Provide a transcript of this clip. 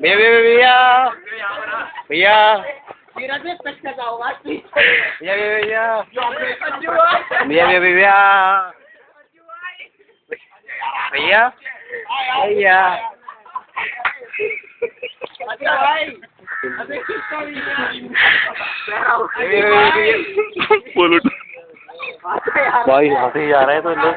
भैया भैया भैया भैया भैया भैया भैया भैया बोलो भाई हंसी जा रहा है तो लोग